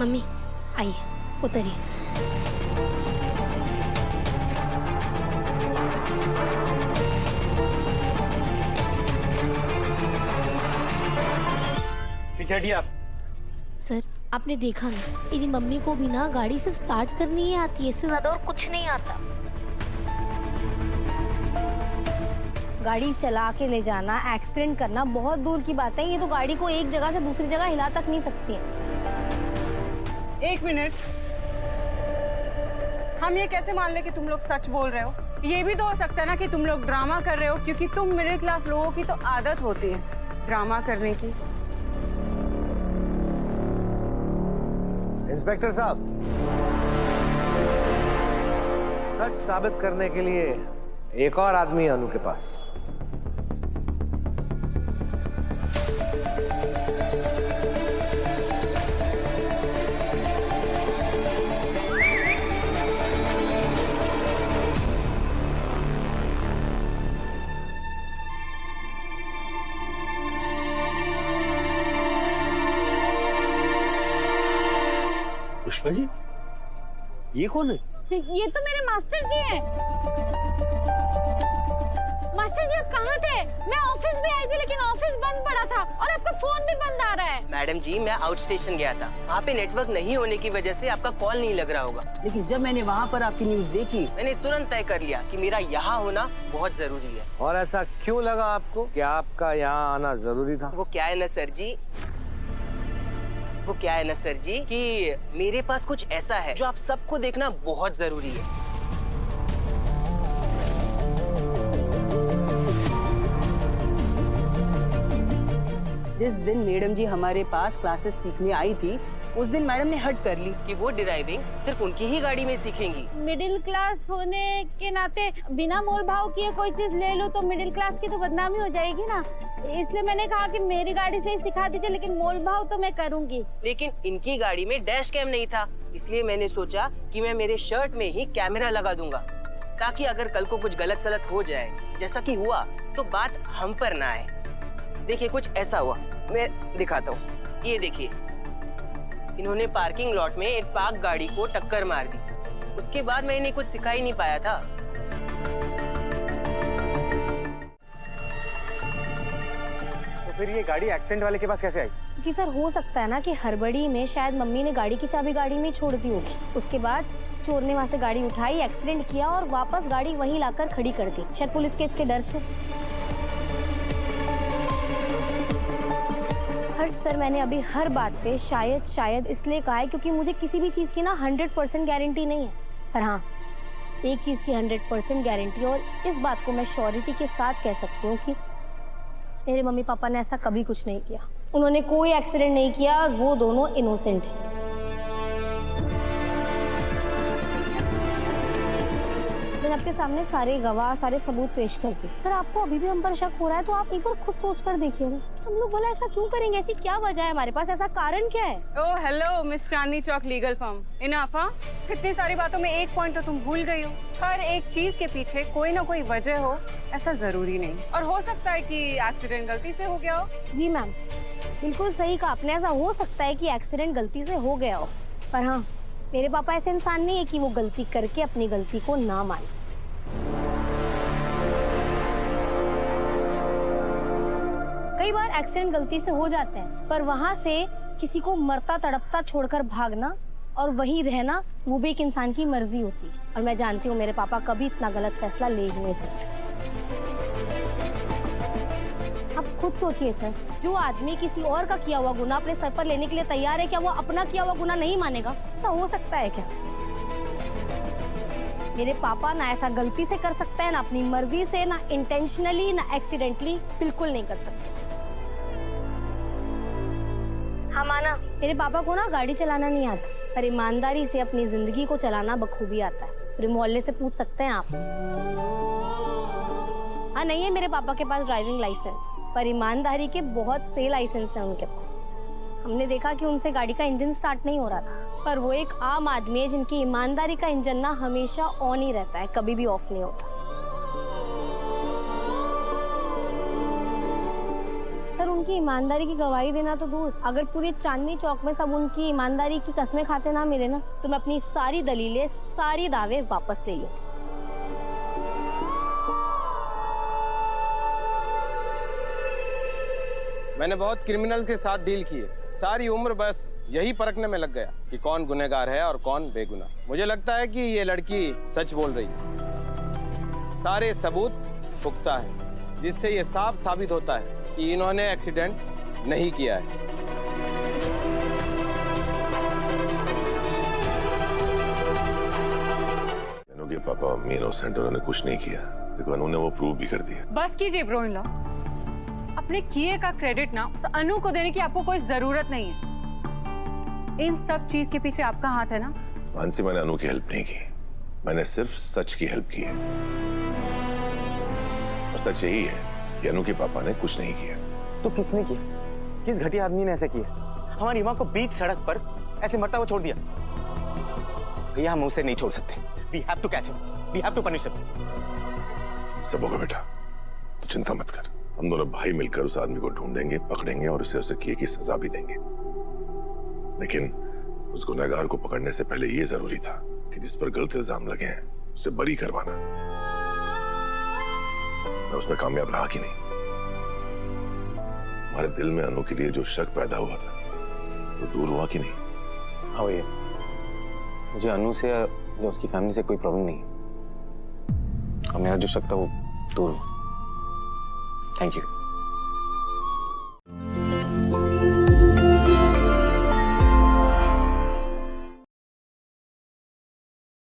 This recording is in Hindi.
मम्मी आइए, उतरिए। पीछे हटिए आप। सर आपने देखा ना, मेरी मम्मी को भी ना गाड़ी सिर्फ स्टार्ट करनी ही आती है, इससे ज्यादा और कुछ नहीं आता। गाड़ी चला के ले जाना, एक्सीडेंट करना बहुत दूर की बात है। ये तो गाड़ी को एक जगह से दूसरी जगह हिला तक नहीं सकती है। एक मिनट, हम ये कैसे मान ले कि तुम लोग सच बोल रहे हो? ये भी तो हो सकता है ना कि तुम लोग ड्रामा कर रहे हो, क्योंकि तुम मिडिल क्लास लोगों की तो आदत होती है ड्रामा करने की। इंस्पेक्टर साहब, सच साबित करने के लिए एक और आदमी है अनु के पास। पुष्पा जी, ये कौन है? ये तो मेरे मास्टर जी हैं। मास्टर जी आप कहाँ थे? मैं ऑफिस भी आई थी लेकिन ऑफिस बंद पड़ा था और आपका फोन भी बंद आ रहा है। मैडम जी, मैं आउट स्टेशन गया था, वहाँ पे नेटवर्क नहीं होने की वजह से आपका कॉल नहीं लग रहा होगा। लेकिन जब मैंने वहाँ पर आपकी न्यूज देखी, मैंने तुरंत तय कर लिया कि मेरा यहाँ होना बहुत जरूरी है। और ऐसा क्यों लगा आपको कि आपका यहाँ आना जरूरी था? वो क्या है ना सर जी, कि मेरे पास कुछ ऐसा है जो आप सबको देखना बहुत जरूरी है। जिस दिन मैडम जी हमारे पास क्लासेस सीखने आई थी, उस दिन मैडम ने हट कर ली कि वो ड्राइविंग सिर्फ उनकी ही गाड़ी में सीखेंगी। मिडिल क्लास होने के नाते बिना मोल भाव किए कोई चीज ले लो तो मिडिल क्लास की तो बदनामी हो जाएगी ना, इसलिए मैंने कहा कि मेरी गाड़ी से ही सिखा दीजिए, लेकिन मोल भाव तो मैं करूंगी। लेकिन इनकी गाड़ी में डैश कैम नहीं था, इसलिए मैंने सोचा कि मैं मेरे शर्ट में ही कैमरा लगा दूंगा, ताकि अगर कल को कुछ गलत सलत हो जाए, जैसा कि हुआ, तो बात हम पर ना आए। देखिए कुछ ऐसा हुआ, मैं दिखाता हूँ। ये देखिए, इन्होंने पार्किंग लॉट में एक पार्क गाड़ी को टक्कर मार दी। उसके बाद मैं इन्हें कुछ सिखा ही नहीं पाया था। तो फिर ये गाड़ी एक्सीडेंट वाले के पास कैसे आई? कि सर हो सकता है ना कि हड़बड़ी में शायद मम्मी ने गाड़ी की चाबी गाड़ी में छोड़ दी होगी। उसके बाद चोर ने वहाँ से गाड़ी उठाई, एक्सीडेंट किया और वापस गाड़ी वहीं लाकर खड़ी कर दी, शायद पुलिस केस के डर से। हर्ष सर, मैंने अभी हर बात पे शायद इसलिए कहा है क्योंकि मुझे किसी भी चीज़ की ना 100% गारंटी नहीं है, पर हाँ एक चीज़ की 100% गारंटी, और इस बात को मैं श्योरिटी के साथ कह सकती हूँ कि मेरे मम्मी पापा ने ऐसा कभी कुछ नहीं किया। उन्होंने कोई एक्सीडेंट नहीं किया और वो दोनों इनोसेंट हैं। मैंने आपके सामने सारे गवाह, सारे सबूत पेश कर दिए। अगर आपको अभी भी हम पर शक हो रहा है तो आप एक बार खुद सोच कर देखिएगा। हम लोग बोला ऐसा क्यों करेंगे, ऐसी क्या वजह है हमारे पास, ऐसा कारण क्या है? Oh hello miss Chandni Chowk legal firm. इनाफा, इतनी सारी बातों में एक पॉइंट तो तुम भूल गई हो। हर एक चीज के पीछे कोई ना कोई वजह हो, ऐसा जरूरी नहीं, और हो सकता है कि एक्सीडेंट गलती से हो गया हो। जी मैम, बिल्कुल सही कहा आपने, ऐसा हो सकता है कि एक्सीडेंट गलती से हो गया हो, पर हाँ मेरे पापा ऐसे इंसान नहीं है कि वो गलती करके अपनी गलती को ना माने। कई बार एक्सीडेंट गलती से हो जाते हैं, पर वहां से किसी को मरता तड़पता छोड़कर भागना और वहीं रहना, वो भी एक इंसान की मर्जी होती है। और मैं जानती हूँ मेरे पापा कभी इतना गलत फैसला ले ही नहीं सकते। आप खुद सोचिए सर, जो आदमी किसी और का किया हुआ गुनाह अपने सर पर लेने के लिए तैयार है, क्या वो अपना किया हुआ गुनाह नहीं मानेगा? ऐसा हो सकता है क्या? मेरे पापा ना ऐसा गलती से कर सकते हैं, ना अपनी मर्जी से, ना इंटेंशनली, ना एक्सीडेंटली, बिल्कुल नहीं कर सकते। हाँ माना, मेरे पापा को ना गाड़ी चलाना नहीं आता, पर ईमानदारी से अपनी जिंदगी को चलाना बखूबी आता है। पूरे मोहल्ले से पूछ सकते हैं आप। हाँ नहीं है मेरे पापा के पास ड्राइविंग लाइसेंस, पर ईमानदारी के बहुत से लाइसेंस हैं उनके पास। हमने देखा कि उनसे गाड़ी का इंजन स्टार्ट नहीं हो रहा था, पर वो एक आम आदमी है जिनकी ईमानदारी का इंजन ना हमेशा ऑन ही रहता है, कभी भी ऑफ नहीं होता। सर की ईमानदारी की गवाही देना तो दूर, अगर पूरी चांदनी चौक में सब उनकी ईमानदारी की कस्में खाते ना मिले ना, तो मैं अपनी सारी दलीलें, सारी दावे वापस ले लूँ। मैंने बहुत क्रिमिनल के साथ डील की है, सारी उम्र बस यही परखने में लग गया कि कौन गुनहगार है और कौन बेगुनाह। मुझे लगता है कि ये लड़की सच बोल रही है। सारे सबूत पुख्ता है, जिससे ये साफ साबित होता है कि इन्होंने एक्सीडेंट नहीं किया है। अनु के पापा मम्मी इनोसेंट, उन्होंने कुछ नहीं किया। देखो अनु ने वो प्रूव भी कर दिया। बस कीजिए ब्रो इन लॉ, अपने किए का क्रेडिट ना उस अनु को देने की आपको कोई जरूरत नहीं है। इन सब चीज के पीछे आपका हाथ है ना। मानसी, मैंने अनु की हेल्प नहीं की, मैंने सिर्फ सच की हेल्प की है। और सच यही है कि अनु के पापा ने कुछ नहीं किया। तो किसने किया? किस घटिया आदमी ने ऐसा किया? हमारी माँ को बीच सड़क पर ऐसे मरता हुआ छोड़ दिया। भैया हम उसे नहीं छोड़ सकते। We have to catch him. We have to punish him. सब होगा बेटा, तो चिंता मत कर। हम दोनों भाई मिलकर उस आदमी को ढूंढेंगे, पकड़ेंगे और उसे किए की सजा भी देंगे। लेकिन उस गुनहगार को पकड़ने से पहले ये जरूरी था कि जिस पर गलत इल्जाम लगे हैं उसे बरी करवाना। मैं उसमें कामयाब रहा कि नहीं? हमारे दिल में अनु के लिए जो शक पैदा हुआ था वो दूर हुआ कि नहीं? हाँ भैया, मुझे अनु से या उसकी फैमिली से कोई प्रॉब्लम नहीं है। और मेरा जो शक था वो दूर हुआ। Thank you.